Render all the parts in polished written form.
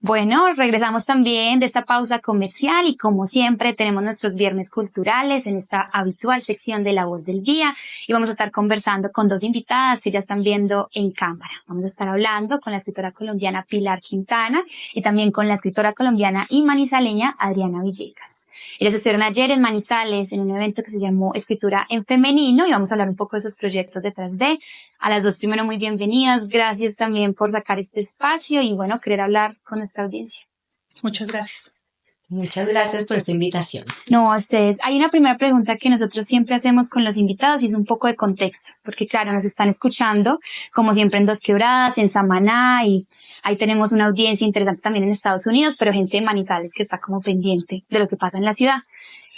Bueno, regresamos también de esta pausa comercial y como siempre tenemos nuestros viernes culturales en esta habitual sección de La Voz del Día y vamos a estar conversando con dos invitadas que ya están viendo en cámara. Vamos a estar hablando con la escritora colombiana Pilar Quintana y también con la escritora colombiana y manizaleña Adriana Villegas. Ellas estuvieron ayer en Manizales en un evento que se llamó Escritura en Femenino y vamos a hablar un poco de esos proyectos detrás de. A las dos primero muy bienvenidas, gracias también por sacar este espacio y bueno, querer hablar con nuestra audiencia. Muchas gracias. Muchas gracias por esta invitación. No, a ustedes. Hay una primera pregunta que nosotros siempre hacemos con los invitados y es un poco de contexto, porque claro, nos están escuchando, como siempre en Dos Quebradas, en Samaná y ahí tenemos una audiencia interesante también en Estados Unidos, pero gente de Manizales que está como pendiente de lo que pasa en la ciudad.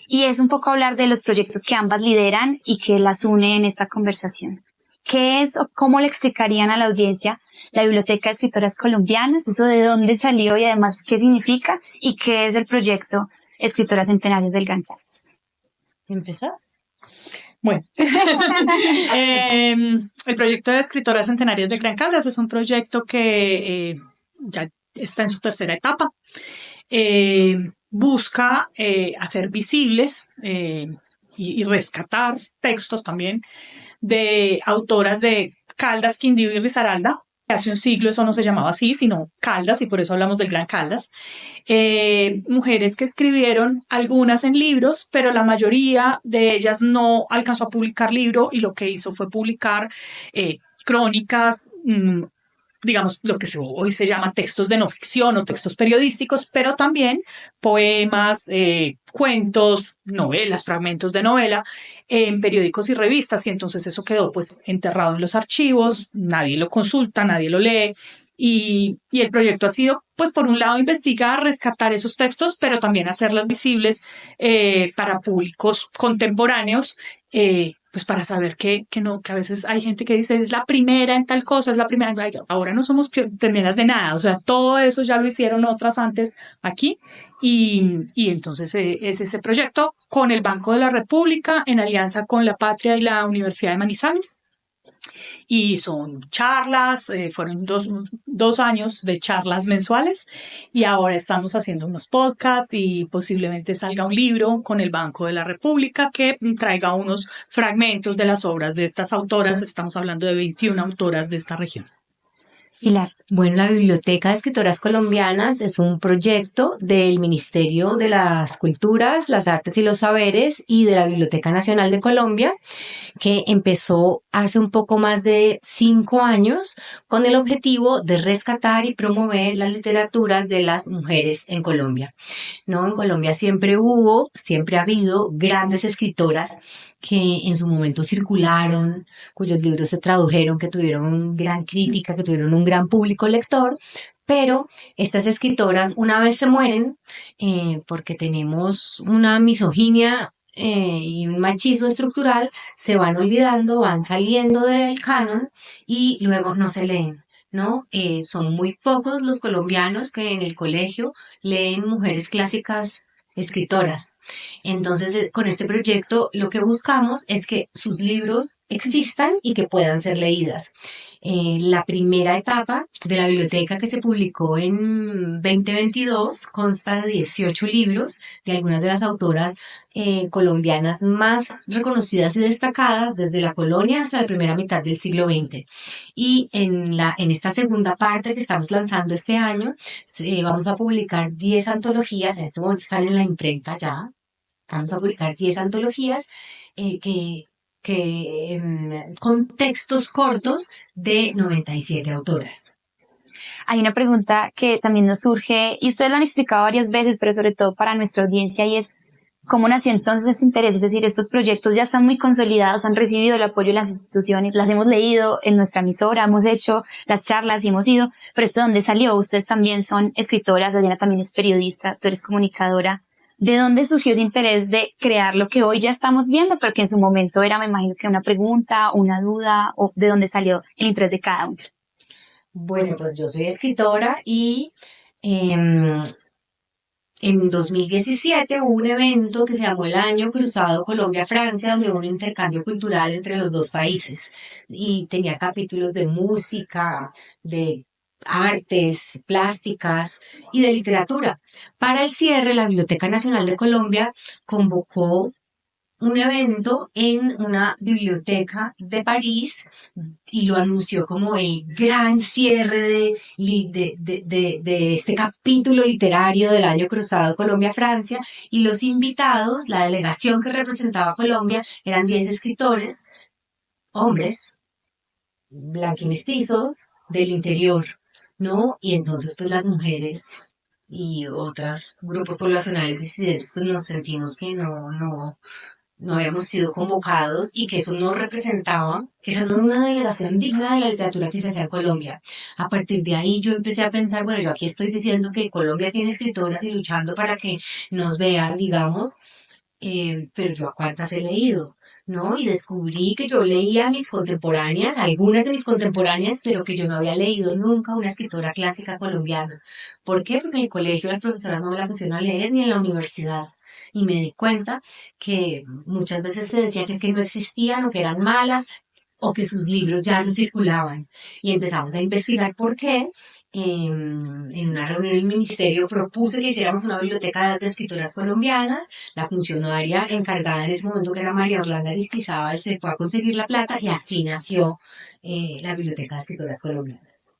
Y es un poco hablar de los proyectos que ambas lideran y que las une en esta conversación. ¿Qué es o cómo le explicarían a la audiencia la Biblioteca de Escritoras Colombianas? ¿Eso de dónde salió y además qué significa? ¿Y qué es el proyecto Escritoras Centenarias del Gran Caldas? ¿Empezás? Bueno, el proyecto de Escritoras Centenarias del Gran Caldas es un proyecto que ya está en su tercera etapa. Busca hacer visibles y rescatar textos también de autoras de Caldas, Quindío y Risaralda. Hace un siglo eso no se llamaba así, sino Caldas, y por eso hablamos del Gran Caldas. Mujeres que escribieron algunas en libros, pero la mayoría de ellas no alcanzó a publicar libro y lo que hizo fue publicar crónicas, digamos, lo que hoy se llama textos de no ficción o textos periodísticos, pero también poemas, cuentos, novelas, fragmentos de novela en periódicos y revistas, y entonces eso quedó pues enterrado en los archivos, nadie lo consulta, nadie lo lee, y el proyecto ha sido, pues por un lado, investigar, rescatar esos textos, pero también hacerlos visibles para públicos contemporáneos, pues para saber que a veces hay gente que dice es la primera en tal cosa, es la primera, ahora no somos primeras de nada, o sea, todo eso ya lo hicieron otras antes aquí, y entonces es ese proyecto con el Banco de la República en alianza con La Patria y la Universidad de Manizales. Y son charlas, fueron dos años de charlas mensuales y ahora estamos haciendo unos podcasts y posiblemente salga un libro con el Banco de la República que traiga unos fragmentos de las obras de estas autoras. Estamos hablando de 21 autoras de esta región. Pilar. Bueno, la Biblioteca de Escritoras Colombianas es un proyecto del Ministerio de las Culturas, las Artes y los Saberes y de la Biblioteca Nacional de Colombia, que empezó hace un poco más de 5 años con el objetivo de rescatar y promover las literaturas de las mujeres en Colombia. ¿No? En Colombia siempre ha habido grandes escritoras que en su momento circularon, cuyos libros se tradujeron, que tuvieron gran crítica, que tuvieron un gran público lector, pero estas escritoras una vez se mueren, porque tenemos una misoginia y un machismo estructural, se van olvidando, van saliendo del canon y luego no se leen. ¿No? Son muy pocos los colombianos que en el colegio leen mujeres clásicas escritoras. Entonces, con este proyecto lo que buscamos es que sus libros existan y que puedan ser leídas. La primera etapa de la biblioteca, que se publicó en 2022, consta de 18 libros de algunas de las autoras colombianas más reconocidas y destacadas desde la colonia hasta la primera mitad del siglo XX. Y en esta segunda parte que estamos lanzando este año, vamos a publicar 10 antologías. En este momento están en la imprenta ya. Vamos a publicar 10 antologías con textos cortos de 97 autoras. Hay una pregunta que también nos surge, y ustedes lo han explicado varias veces, pero sobre todo para nuestra audiencia, y es ¿cómo nació entonces ese interés? Es decir, estos proyectos ya están muy consolidados, han recibido el apoyo de las instituciones, las hemos leído en nuestra emisora, hemos hecho las charlas y hemos ido, pero ¿esto de dónde salió? Ustedes también son escritoras, Adriana también es periodista, tú eres comunicadora. ¿De dónde surgió ese interés de crear lo que hoy ya estamos viendo, pero que en su momento era, me imagino que una pregunta, una duda, o de dónde salió el interés de cada uno? Bueno, pues yo soy escritora y en 2017 hubo un evento que se llamó el Año Cruzado Colombia-Francia, donde hubo un intercambio cultural entre los dos países y tenía capítulos de música, de artes, plásticas y de literatura. Para el cierre, la Biblioteca Nacional de Colombia convocó un evento en una biblioteca de París y lo anunció como el gran cierre de este capítulo literario del año cruzado Colombia-Francia, y los invitados, la delegación que representaba a Colombia, eran 10 escritores, hombres, blanquimestizos, del interior, ¿no? Y entonces pues las mujeres y otros grupos poblacionales disidentes pues nos sentimos que no habíamos sido convocados y que eso no representaba, que esa no era una delegación digna de la literatura que se hacía en Colombia. A partir de ahí yo empecé a pensar, bueno, yo aquí estoy diciendo que Colombia tiene escritoras y luchando para que nos vean, digamos, pero yo a cuántas he leído, ¿no? Y descubrí que yo leía a mis contemporáneas, algunas de mis contemporáneas, pero que yo no había leído nunca una escritora clásica colombiana. ¿Por qué? Porque en el colegio las profesoras no me la pusieron a leer ni en la universidad. Y me di cuenta que muchas veces se decía que es que no existían o que eran malas o que sus libros ya no circulaban. Y empezamos a investigar por qué. En una reunión del ministerio propuse que hiciéramos una biblioteca de escritoras colombianas. La funcionaria encargada en ese momento, que era María Orlando Aristizábal, se fue a conseguir la plata y así nació la Biblioteca de Escritoras Colombianas.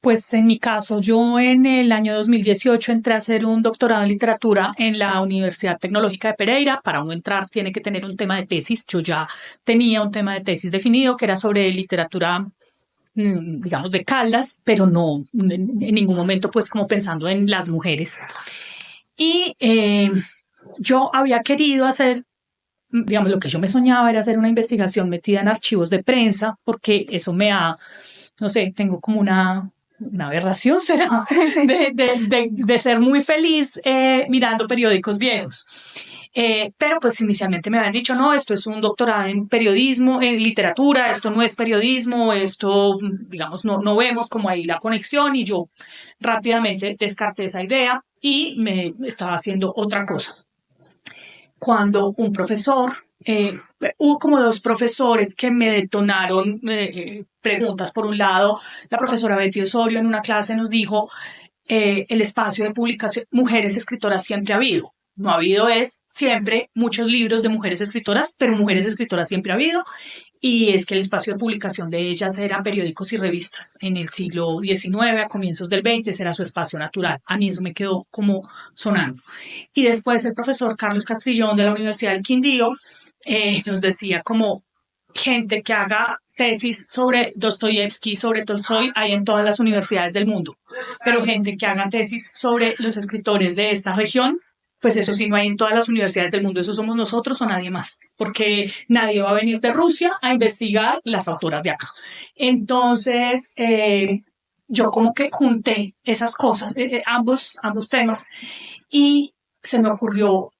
Pues en mi caso, yo en el año 2018 entré a hacer un doctorado en literatura en la Universidad Tecnológica de Pereira. Para uno entrar tiene que tener un tema de tesis. Yo ya tenía un tema de tesis definido que era sobre literatura, digamos, de Caldas, pero no en ningún momento pues como pensando en las mujeres. Y yo había querido hacer, digamos, lo que yo me soñaba era hacer una investigación metida en archivos de prensa, porque eso me ha, no sé, tengo como una aberración, será, de ser muy feliz mirando periódicos viejos. Pero pues inicialmente me habían dicho, no, esto es un doctorado en periodismo, en literatura, esto no es periodismo, esto, digamos, no vemos como ahí la conexión, y yo rápidamente descarté esa idea y me estaba haciendo otra cosa. Cuando un profesor, hubo como dos profesores que me detonaron preguntas. Por un lado, la profesora Betty Osorio en una clase nos dijo, el espacio de publicación, mujeres escritoras siempre ha habido. No ha habido es siempre muchos libros de mujeres escritoras, pero mujeres escritoras siempre ha habido. Y es que el espacio de publicación de ellas eran periódicos y revistas. En el siglo XIX, a comienzos del XX, ese era su espacio natural. A mí eso me quedó como sonando. Y después el profesor Carlos Castrillón de la Universidad del Quindío nos decía como gente que haga tesis sobre Dostoyevsky, sobre Tolstoy, hay en todas las universidades del mundo. Pero gente que haga tesis sobre los escritores de esta región, pues eso sí no hay en todas las universidades del mundo. Eso somos nosotros o nadie más, porque nadie va a venir de Rusia a investigar las autoras de acá. Entonces, yo como que junté esas cosas, ambos temas, y se me ocurrió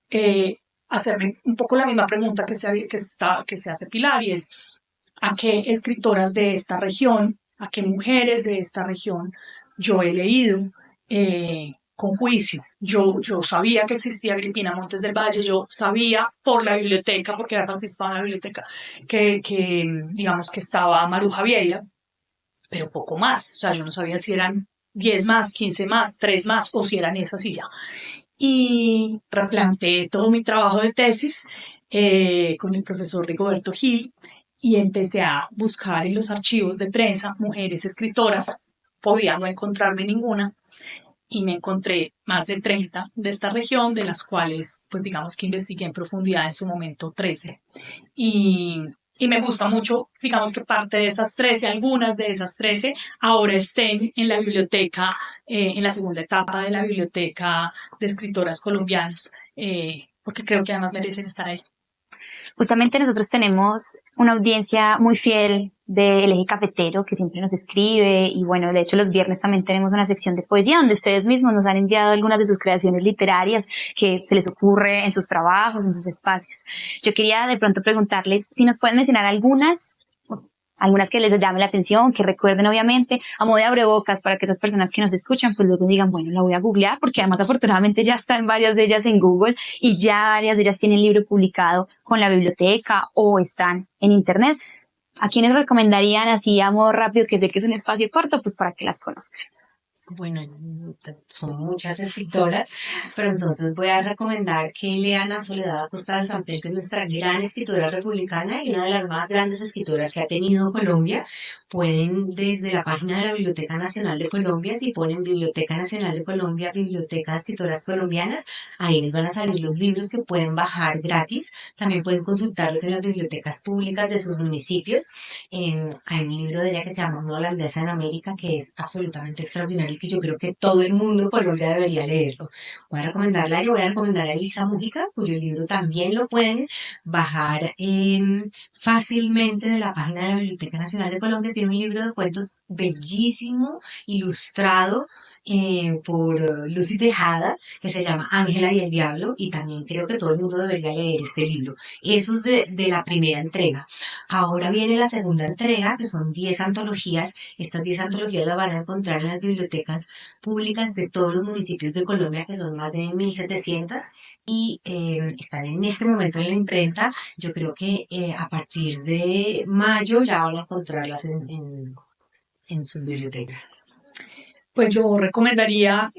hacerme un poco la misma pregunta que se hace Pilar, y es a qué escritoras de esta región, a qué mujeres de esta región yo he leído con juicio. Yo sabía que existía Agripina Montes del Valle, yo sabía por la biblioteca, porque había participado en la biblioteca, que digamos que estaba Maruja Vieira, pero poco más. O sea, yo no sabía si eran 10 más, 15 más, 3 más, o si eran esas y ya. Y replanteé todo mi trabajo de tesis con el profesor Rigoberto Gil, y empecé a buscar en los archivos de prensa mujeres escritoras. Podía no encontrarme ninguna, y me encontré más de 30 de esta región, de las cuales, pues digamos que investigué en profundidad en su momento 13. Y me gusta mucho, digamos que parte de esas 13, algunas de esas 13, ahora estén en la biblioteca, en la segunda etapa de la biblioteca de escritoras colombianas, porque creo que además merecen estar ahí. Justamente nosotros tenemos una audiencia muy fiel del Eje Cafetero que siempre nos escribe, y bueno, de hecho los viernes también tenemos una sección de poesía donde ustedes mismos nos han enviado algunas de sus creaciones literarias que se les ocurre en sus trabajos, en sus espacios. Yo quería de pronto preguntarles si nos pueden mencionar algunas que les llame la atención, que recuerden obviamente, a modo de abrebocas, para que esas personas que nos escuchan pues luego digan, bueno, la voy a googlear, porque además afortunadamente ya están varias de ellas en Google y ya varias de ellas tienen libro publicado con la biblioteca o están en internet. ¿A quiénes recomendarían así a modo rápido, que sé que es un espacio corto, pues para que las conozcan? Bueno, son muchas escritoras, pero entonces voy a recomendar que lean a Soledad Acosta de Samper, que es nuestra gran escritora republicana y una de las más grandes escritoras que ha tenido Colombia. Pueden desde la página de la Biblioteca Nacional de Colombia, si ponen Biblioteca Nacional de Colombia, Biblioteca de Escritoras Colombianas, ahí les van a salir los libros que pueden bajar gratis. También pueden consultarlos en las bibliotecas públicas de sus municipios. Hay un libro de ella que se llama Una holandesa en América, que es absolutamente extraordinario y que yo creo que todo el mundo en Colombia debería leerlo. Voy a recomendarla, yo voy a recomendar a Elisa Mújica, cuyo libro también lo pueden bajar fácilmente de la página de la Biblioteca Nacional de Colombia. Tiene un libro de cuentos bellísimo, ilustrado, por Lucy Tejada, que se llama Ángela y el Diablo, y también creo que todo el mundo debería leer este libro. Eso es de la primera entrega. Ahora viene la segunda entrega, que son 10 antologías. Estas 10 antologías las van a encontrar en las bibliotecas públicas de todos los municipios de Colombia, que son más de 1.700, y están en este momento en la imprenta. Yo creo que a partir de mayo ya van a encontrarlas en sus bibliotecas. Pues yo recomendaría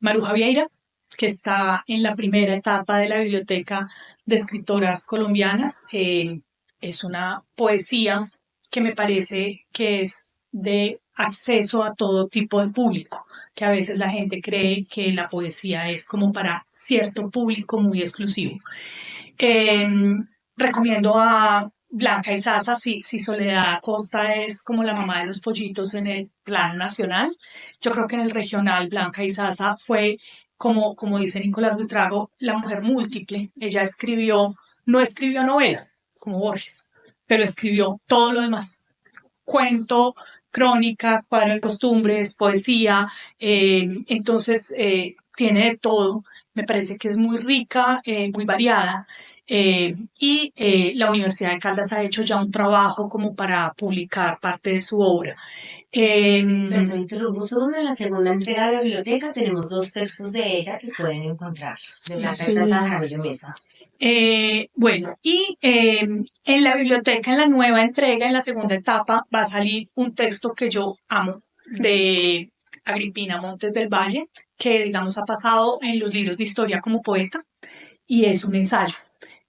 Maruja Vieira, que está en la primera etapa de la Biblioteca de Escritoras Colombianas. Es una poesía que me parece que es de acceso a todo tipo de público, que a veces la gente cree que la poesía es como para cierto público muy exclusivo. Eh, Recomiendo a Blanca Izaza, si Soledad Acosta es como la mamá de los pollitos en el plano nacional, yo creo que en el regional Blanca Izaza fue, como dice Nicolás Buitrago, la mujer múltiple. Ella no escribió novela, como Borges, pero escribió todo lo demás. Cuento, crónica, cuadro de costumbres, poesía, entonces tiene de todo. Me parece que es muy rica, muy variada. La Universidad de Caldas ha hecho ya un trabajo como para publicar parte de su obra. Pero interrumpo segundo, en la segunda entrega de la biblioteca tenemos 2 textos de ella que pueden encontrarlos, de Blanca Izaza Jaramillo Mesa. En la biblioteca, en la nueva entrega, en la segunda etapa, va a salir un texto que yo amo de Agripina Montes del Valle, que digamos ha pasado en los libros de historia como poeta, y es un ensayo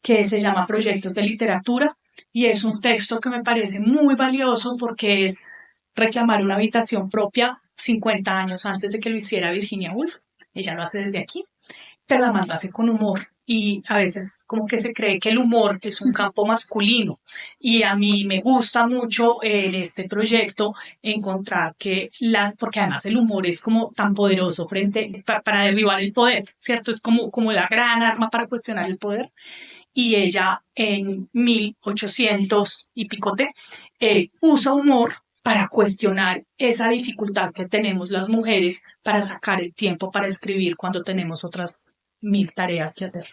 que se llama Proyectos de Literatura, y es un texto que me parece muy valioso porque es reclamar una habitación propia 50 años antes de que lo hiciera Virginia Woolf. Ella lo hace desde aquí, pero además lo hace con humor, y a veces como que se cree que el humor es un campo masculino, y a mí me gusta mucho en este proyecto encontrar porque además el humor es como tan poderoso para derribar el poder, ¿cierto? Es como la gran arma para cuestionar el poder. Y ella en 1800 y picote usa humor para cuestionar esa dificultad que tenemos las mujeres para sacar el tiempo para escribir cuando tenemos otras 1000 tareas que hacer.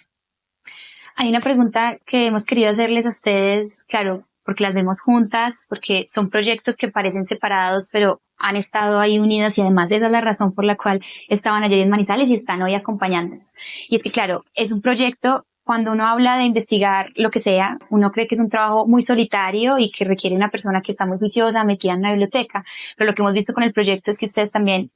Hay una pregunta que hemos querido hacerles a ustedes, claro, porque las vemos juntas, porque son proyectos que parecen separados, pero han estado ahí unidas, y además esa es la razón por la cual estaban ayer en Manizales y están hoy acompañándonos. Y es que, claro, es un proyecto. Cuando uno habla de investigar lo que sea, uno cree que es un trabajo muy solitario y que requiere una persona que está muy juiciosa, metida en una biblioteca. Pero lo que hemos visto con el proyecto es que ustedes también,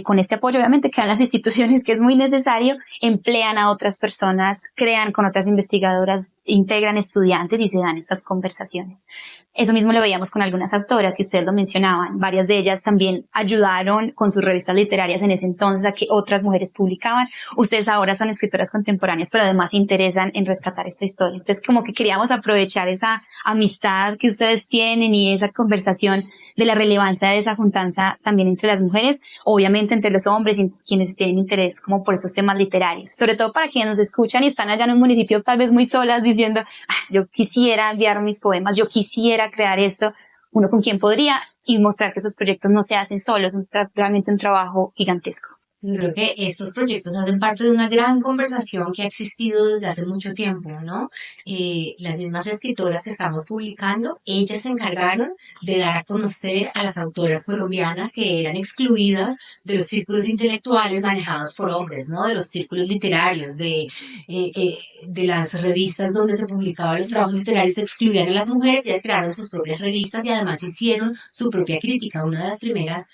con este apoyo obviamente que dan las instituciones, que es muy necesario, emplean a otras personas, crean con otras investigadoras, integran estudiantes y se dan estas conversaciones. Eso mismo lo veíamos con algunas autoras que ustedes lo mencionaban. Varias de ellas también ayudaron con sus revistas literarias en ese entonces a que otras mujeres publicaban. Ustedes ahora son escritoras contemporáneas, pero además se interesan en rescatar esta historia. Entonces, como que queríamos aprovechar esa amistad que ustedes tienen y esa conversación de la relevancia de esa juntanza también entre las mujeres, obviamente entre los hombres y quienes tienen interés como por esos temas literarios, sobre todo para quienes nos escuchan y están allá en un municipio tal vez muy solas diciendo, yo quisiera enviar mis poemas, yo quisiera crear esto, uno con quien podría, y mostrar que esos proyectos no se hacen solos, es realmente un trabajo gigantesco. Yo creo que estos proyectos hacen parte de una gran conversación que ha existido desde hace mucho tiempo, ¿no? Las mismas escritoras que estamos publicando, ellas se encargaron de dar a conocer a las autoras colombianas que eran excluidas de los círculos intelectuales manejados por hombres, ¿no? De los círculos literarios, de las revistas donde se publicaban los trabajos literarios, se excluían a las mujeres, ellas crearon sus propias revistas y además hicieron su propia crítica. Una de las primeras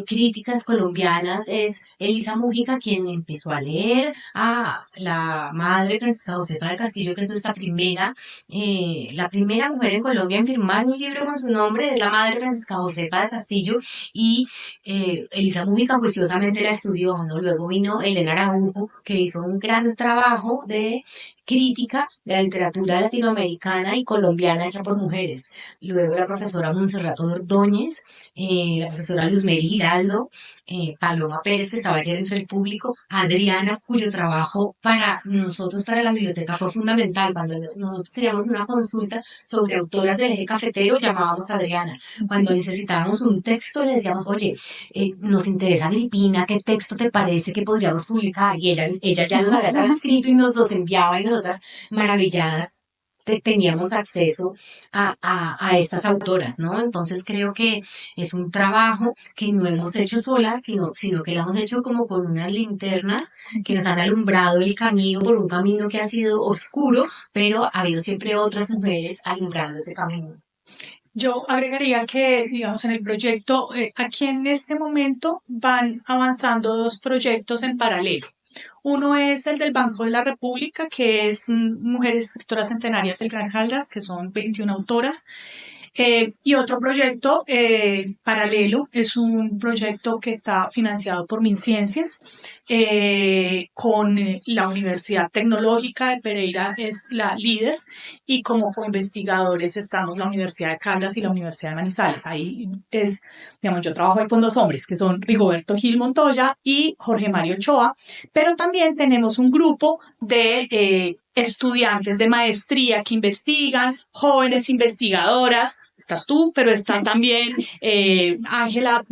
críticas colombianas es Elisa Múgica, quien empezó a leer a la madre Francisca Josefa del Castillo, que es nuestra la primera mujer en Colombia en firmar un libro con su nombre, es la madre Francisca Josefa del Castillo, y Elisa Múgica juiciosamente la estudió, ¿no? Luego vino Elena Araujo, que hizo un gran trabajo de crítica de la literatura latinoamericana y colombiana hecha por mujeres. Luego la profesora Montserrat Ordóñez, la profesora Luzmeri Giraldo, Paloma Pérez, que estaba ayer entre el público, Adriana, cuyo trabajo para nosotros, para la biblioteca, fue fundamental. Cuando nosotros teníamos una consulta sobre autoras del eje cafetero, llamábamos a Adriana. Cuando necesitábamos un texto, le decíamos, oye, nos interesa Agripina, ¿qué texto te parece que podríamos publicar? Y ella ya los había transcrito y nos los enviaba y nosotras maravilladas teníamos acceso a estas autoras, ¿no? Entonces creo que es un trabajo que no hemos hecho solas, sino que lo hemos hecho como con unas linternas que nos han alumbrado el camino por un camino que ha sido oscuro, pero ha habido siempre otras mujeres alumbrando ese camino. Yo agregaría que, digamos, en el proyecto, aquí en este momento van avanzando dos proyectos en paralelo. Uno es el del Banco de la República, que es Mujeres Escritoras Centenarias del Gran Caldas, que son 21 autoras. Y otro proyecto paralelo es un proyecto que está financiado por MinCiencias con la Universidad Tecnológica de Pereira, es la líder, y como coinvestigadores estamos la Universidad de Caldas y la Universidad de Manizales. Ahí es, digamos, yo trabajo ahí con dos hombres que son Rigoberto Gil Montoya y Jorge Mario Ochoa, pero también tenemos un grupo de estudiantes de maestría que investigan, jóvenes investigadoras, estás tú, pero está también Ángela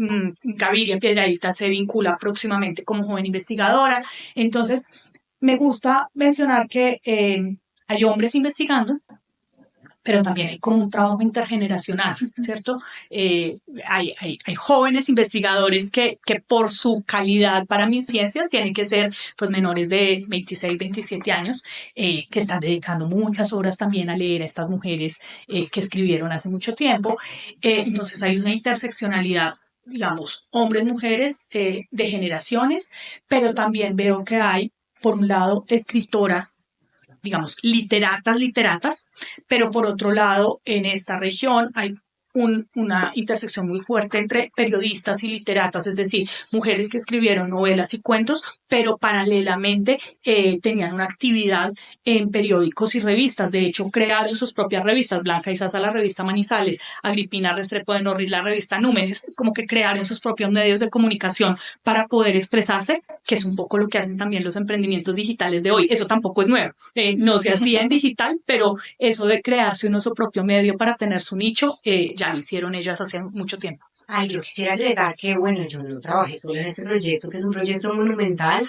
Gaviria Piedradita, se vincula próximamente como joven investigadora. Entonces, me gusta mencionar que hay hombres investigando, pero también hay como un trabajo intergeneracional, ¿cierto? Hay jóvenes investigadores que por su calidad para mis ciencias tienen que ser pues menores de 26, 27 años, que están dedicando muchas horas también a leer a estas mujeres que escribieron hace mucho tiempo. Entonces hay una interseccionalidad, digamos, hombres, mujeres de generaciones, pero también veo que hay, por un lado, escritoras, digamos, literatas, pero por otro lado, en esta región hay una intersección muy fuerte entre periodistas y literatas, es decir, mujeres que escribieron novelas y cuentos, pero paralelamente tenían una actividad en periódicos y revistas. De hecho, crearon sus propias revistas, Blanca Isaza, la revista Manizales, Agripina Restrepo de Norris, la revista Númenes, como que crearon sus propios medios de comunicación para poder expresarse, que es un poco lo que hacen también los emprendimientos digitales de hoy. Eso tampoco es nuevo, no se hacía en digital, pero eso de crearse uno su propio medio para tener su nicho, ya lo hicieron ellas hace mucho tiempo. Ay, yo quisiera agregar que, bueno, yo no trabajé solo en este proyecto, que es un proyecto monumental.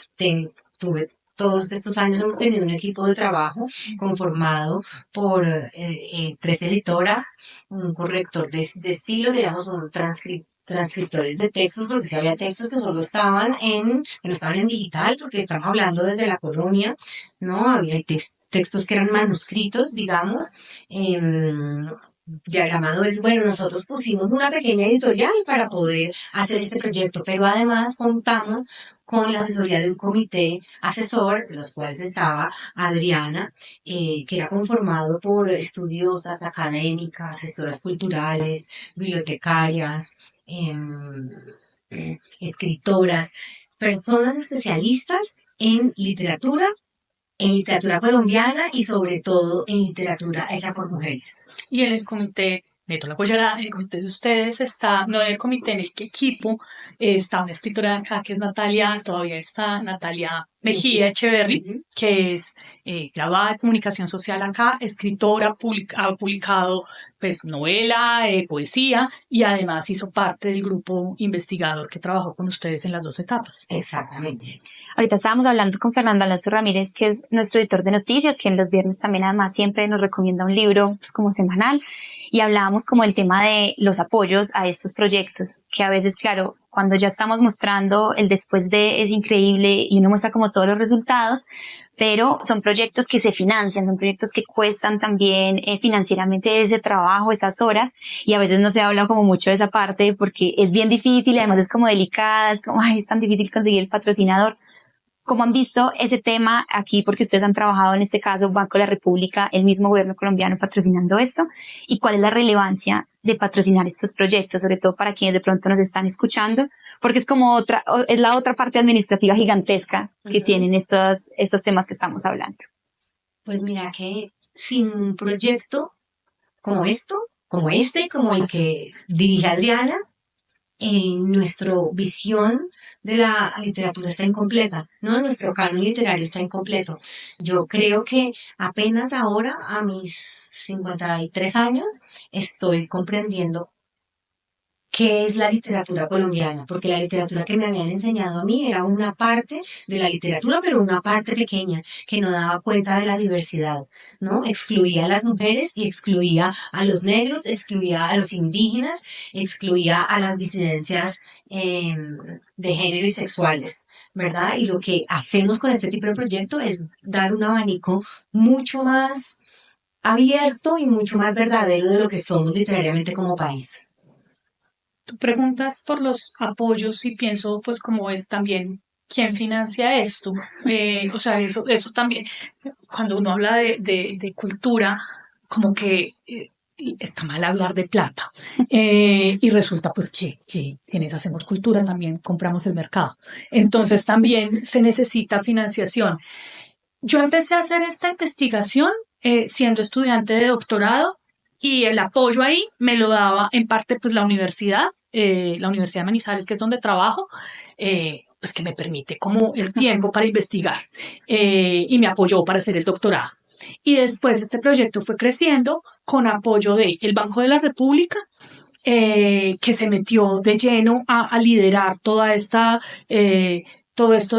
Tuve todos estos años, hemos tenido un equipo de trabajo conformado por 3 editoras, un corrector de estilo, digamos, un transcriptores de textos, porque si había textos que solo que no estaban en digital, porque estamos hablando desde la colonia, ¿no? Había textos que eran manuscritos, digamos, diagramadores. Bueno, nosotros pusimos una pequeña editorial para poder hacer este proyecto, pero además contamos con la asesoría de un comité asesor, de los cuales estaba Adriana, que era conformado por estudiosas, académicas, gestoras culturales, bibliotecarias, escritoras, personas especialistas en literatura colombiana y sobre todo en literatura hecha por mujeres. Y en el comité, meto la cuchara, el comité de ustedes está, no en el comité, en el equipo, está una escritora de acá que es Natalia, todavía está Natalia Mejía Echeverry, que es graduada de comunicación social acá, escritora, ha publicado pues novela, poesía, y además hizo parte del grupo investigador que trabajó con ustedes en las dos etapas. Exactamente. Ahorita estábamos hablando con Fernando Alonso Ramírez, que es nuestro editor de noticias, quien los viernes también además siempre nos recomienda un libro pues, como semanal, y hablábamos como el tema de los apoyos a estos proyectos, que a veces, claro, cuando ya estamos mostrando el después de es increíble y uno muestra como todos los resultados, pero son proyectos que se financian, son proyectos que cuestan también financieramente ese trabajo, esas horas, y a veces no se habla como mucho de esa parte porque es bien difícil y además es como delicada, es como, ay, es tan difícil conseguir el patrocinador. ¿Cómo han visto ese tema aquí? Porque ustedes han trabajado en este caso, Banco de la República, el mismo gobierno colombiano patrocinando esto. ¿Y cuál es la relevancia de patrocinar estos proyectos, sobre todo para quienes de pronto nos están escuchando? Porque es como es la otra parte administrativa gigantesca que tienen estos temas que estamos hablando. Pues mira que sin un proyecto como como el que dirige Adriana, nuestra visión de la literatura está incompleta, ¿no? Nuestro canon literario está incompleto. Yo creo que apenas ahora, a mis 53 años, estoy comprendiendo qué es la literatura colombiana, porque la literatura que me habían enseñado a mí era una parte de la literatura, pero una parte pequeña, que no daba cuenta de la diversidad, ¿no? Excluía a las mujeres y excluía a los negros, excluía a los indígenas, excluía a las disidencias de género y sexuales, ¿verdad? Y lo que hacemos con este tipo de proyecto es dar un abanico mucho más abierto y mucho más verdadero de lo que somos literariamente como país. Tú preguntas por los apoyos y pienso pues como también quién financia esto. O sea, eso también, cuando uno habla de cultura, como que está mal hablar de plata. Y resulta pues que quienes hacemos cultura también compramos el mercado. Entonces también se necesita financiación. Yo empecé a hacer esta investigación siendo estudiante de doctorado, y el apoyo ahí me lo daba en parte pues la Universidad de Manizales, que es donde trabajo, pues que me permite como el tiempo para investigar, y me apoyó para hacer el doctorado. Y después este proyecto fue creciendo con apoyo del Banco de la República, que se metió de lleno a liderar todo esto de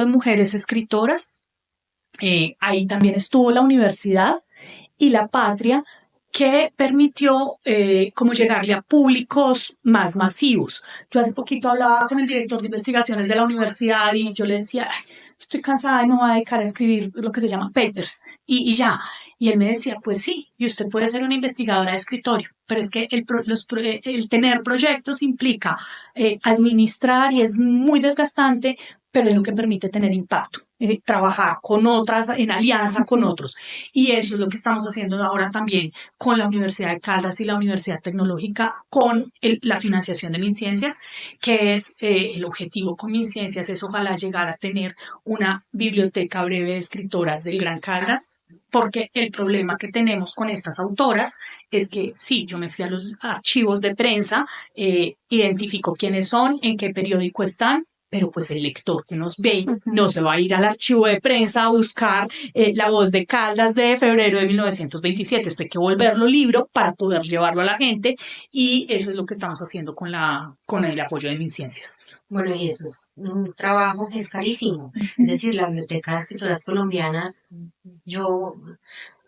mujeres escritoras. Ahí también estuvo la universidad y la Patria, que permitió como llegarle a públicos más masivos. Yo hace poquito hablaba con el director de investigaciones de la universidad y yo le decía, estoy cansada y me voy a dedicar a escribir lo que se llama papers y ya. Y él me decía, pues sí, y usted puede ser una investigadora de escritorio, pero es que el tener proyectos implica administrar, y es muy desgastante, pero es lo que permite tener impacto, trabajar con otras, en alianza con otros. Y eso es lo que estamos haciendo ahora también con la Universidad de Caldas y la Universidad Tecnológica, con la financiación de MinCiencias, que es el objetivo con MinCiencias, es ojalá llegar a tener una biblioteca breve de escritoras del Gran Caldas, porque el problema que tenemos con estas autoras es que sí, yo me fui a los archivos de prensa, identifico quiénes son, en qué periódico están, pero pues el lector que nos ve no se va a ir al archivo de prensa a buscar La Voz de Caldas de febrero de 1927. Esto hay que volverlo libro para poder llevarlo a la gente, y eso es lo que estamos haciendo con el apoyo de MinCiencias. Bueno, y eso es un trabajo que es carísimo. Es decir, la Biblioteca de Escritoras Colombianas, yo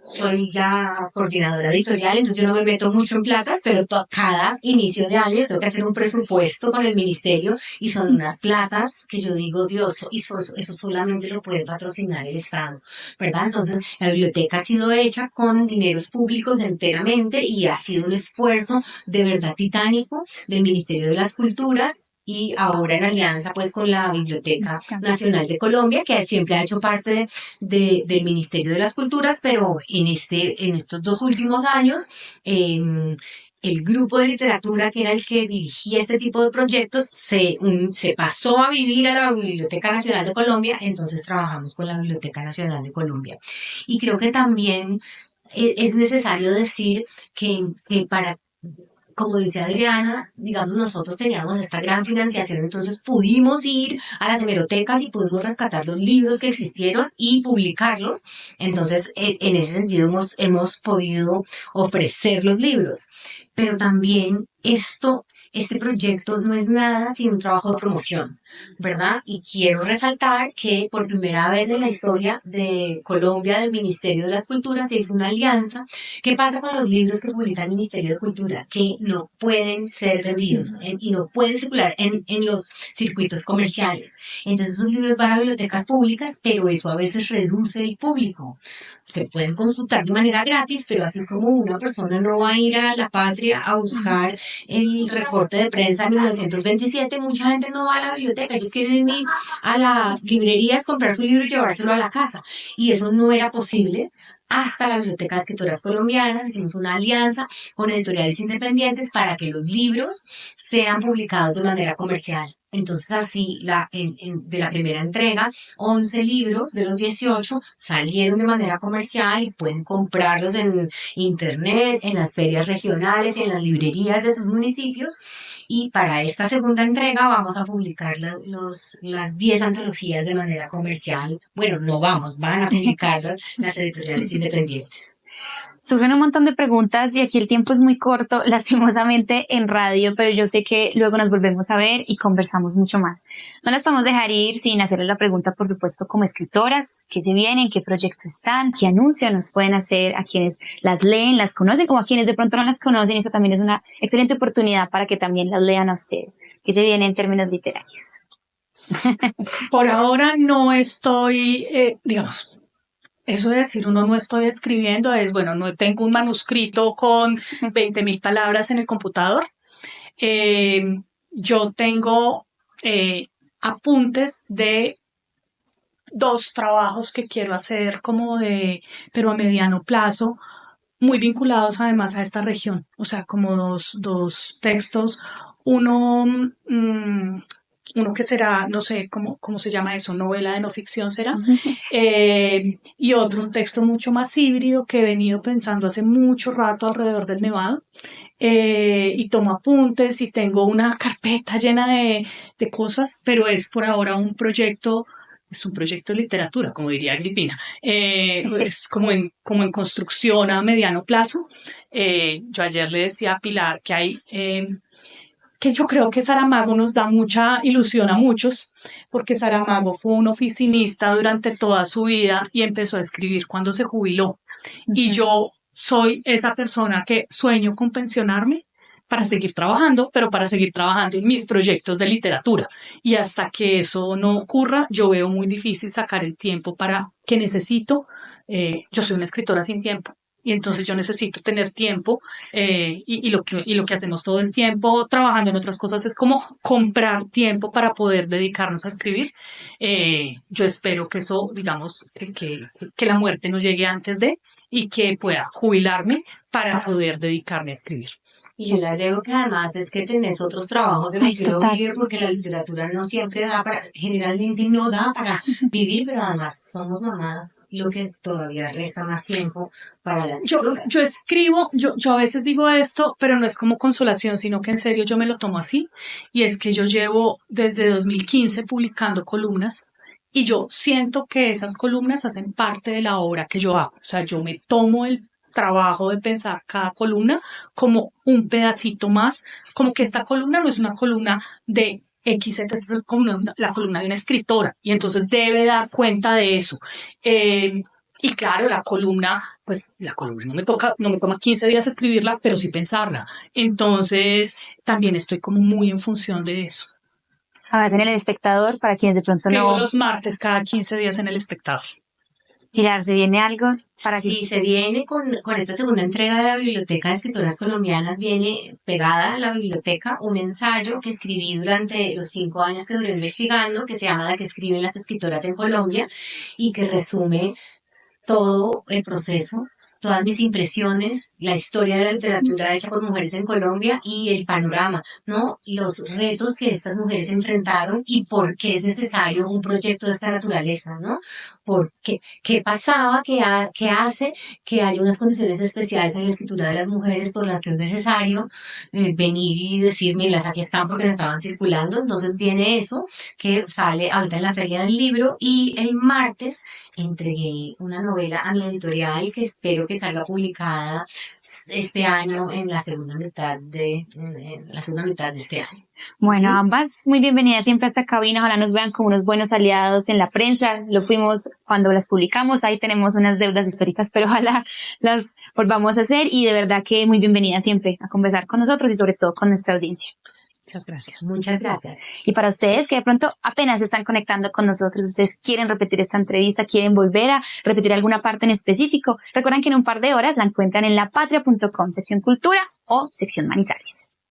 soy la coordinadora editorial, entonces yo no me meto mucho en platas, pero cada inicio de año tengo que hacer un presupuesto con el ministerio, y son unas platas que yo digo, Dios, eso solamente lo puede patrocinar el Estado, ¿verdad? Entonces, la biblioteca ha sido hecha con dineros públicos enteramente, y ha sido un esfuerzo de verdad titánico del Ministerio de las Culturas, y ahora en alianza pues con la Biblioteca Nacional de Colombia, que siempre ha hecho parte del Ministerio de las Culturas, pero en estos 2 últimos años, el grupo de literatura que era el que dirigía este tipo de proyectos se pasó a vivir a la Biblioteca Nacional de Colombia, entonces trabajamos con la Biblioteca Nacional de Colombia. Y creo que también es necesario decir que para como dice Adriana, digamos, nosotros teníamos esta gran financiación, entonces pudimos ir a las hemerotecas y pudimos rescatar los libros que existieron y publicarlos. Entonces, en ese sentido hemos podido ofrecer los libros. Pero también este proyecto no es nada sin un trabajo de promoción, ¿verdad? Y quiero resaltar que por primera vez en la historia de Colombia, del Ministerio de las Culturas, se hizo una alianza. ¿Qué pasa con los libros que publica el Ministerio de Cultura? Que no pueden ser vendidos y no pueden circular en los circuitos comerciales. Entonces esos libros van a bibliotecas públicas, pero eso a veces reduce el público. Se pueden consultar de manera gratis, pero así como una persona no va a ir a la patria a buscar el recorte de prensa de 1927, mucha gente no va a la biblioteca, ellos quieren ir a las librerías, comprar su libro y llevárselo a la casa. Y eso no era posible hasta la Biblioteca de Escritoras Colombianas. Hicimos una alianza con editoriales independientes para que los libros sean publicados de manera comercial. Entonces así, de la primera entrega, 11 libros de los 18 salieron de manera comercial y pueden comprarlos en internet, en las ferias regionales y en las librerías de sus municipios. Y para esta segunda entrega vamos a publicar las 10 antologías de manera comercial. Bueno, no vamos, van a publicarlas las editoriales independientes. Surgen un montón de preguntas y aquí el tiempo es muy corto, lastimosamente en radio, pero yo sé que luego nos volvemos a ver y conversamos mucho más. No las podemos dejar ir sin hacerles la pregunta, por supuesto, como escritoras, qué se vienen, qué proyectos están, qué anuncios nos pueden hacer a quienes las leen, las conocen, o a quienes de pronto no las conocen. Esa también es una excelente oportunidad para que también las lean a ustedes. ¿Qué se viene en términos literarios? Por ahora no estoy, digamos, eso de decir uno no estoy escribiendo es, bueno, no tengo un manuscrito con 20.000 palabras en el computador. Yo tengo apuntes de 2 trabajos que quiero hacer pero a mediano plazo, muy vinculados además a esta región. O sea, como dos textos. Uno, uno que será, no sé cómo se llama eso, novela de no ficción será, y otro, un texto mucho más híbrido que he venido pensando hace mucho rato alrededor del Nevado, y tomo apuntes y tengo una carpeta llena de cosas, pero es por ahora es un proyecto de literatura, como diría Agripina. Es como en construcción a mediano plazo. Yo ayer le decía a Pilar que yo creo que Saramago nos da mucha ilusión a muchos, porque Saramago fue un oficinista durante toda su vida y empezó a escribir cuando se jubiló. Y yo soy esa persona que sueño con pensionarme para seguir trabajando, pero para seguir trabajando en mis proyectos de literatura. Y hasta que eso no ocurra, yo veo muy difícil sacar el tiempo que necesito. Yo soy una escritora sin tiempo. Y entonces yo necesito tener tiempo, y lo que hacemos todo el tiempo trabajando en otras cosas es como comprar tiempo para poder dedicarnos a escribir. Yo espero que eso, digamos, que la muerte no llegue antes y que pueda jubilarme para poder dedicarme a escribir. Y yo le agrego que además es que tenés otros trabajos de los que uno vive, porque la literatura no siempre generalmente no da para vivir, pero además somos mamás, lo que todavía resta más tiempo para la escritura. Yo escribo, yo a veces digo esto, pero no es como consolación, sino que en serio yo me lo tomo así, y es que yo llevo desde 2015 publicando columnas, y yo siento que esas columnas hacen parte de la obra que yo hago. O sea, yo me tomo el trabajo de pensar cada columna como un pedacito más, como que esta columna no es una columna de X, esta es la columna de una escritora, y entonces debe dar cuenta de eso. Y claro, pues la columna no me toma 15 días escribirla, pero sí pensarla. Entonces, también estoy como muy en función de eso. A veces en El Espectador, para quienes de pronto Escribo no... los martes cada 15 días en El Espectador. Pilar, ¿se viene algo? Sí, se viene con esta segunda entrega de la Biblioteca de Escritoras Colombianas, viene pegada a la biblioteca un ensayo que escribí durante los 5 años que duré investigando, que se llama La que escriben las escritoras en Colombia, y que resume todo el proceso todas mis impresiones, la historia de la literatura hecha por mujeres en Colombia y el panorama, ¿no? Los retos que estas mujeres enfrentaron y por qué es necesario un proyecto de esta naturaleza, ¿no? ¿Qué pasaba, qué hace que haya unas condiciones especiales en la escritura de las mujeres por las que es necesario venir y decir, miras, aquí están porque no estaban circulando? Entonces viene eso que sale ahorita en la Feria del Libro, y el martes entregué una novela a mi editorial que espero que salga publicada este año en la segunda mitad de este año. Bueno, ambas muy bienvenidas siempre a esta cabina. Ojalá nos vean como unos buenos aliados en la prensa. Lo fuimos cuando las publicamos. Ahí tenemos unas deudas históricas, pero ojalá las volvamos a hacer. Y de verdad que muy bienvenidas siempre a conversar con nosotros y sobre todo con nuestra audiencia. Muchas gracias. Muchas gracias. Y para ustedes que de pronto apenas se están conectando con nosotros, ustedes quieren repetir esta entrevista, quieren volver a repetir alguna parte en específico, recuerden que en un par de horas la encuentran en lapatria.com, sección cultura o sección Manizales.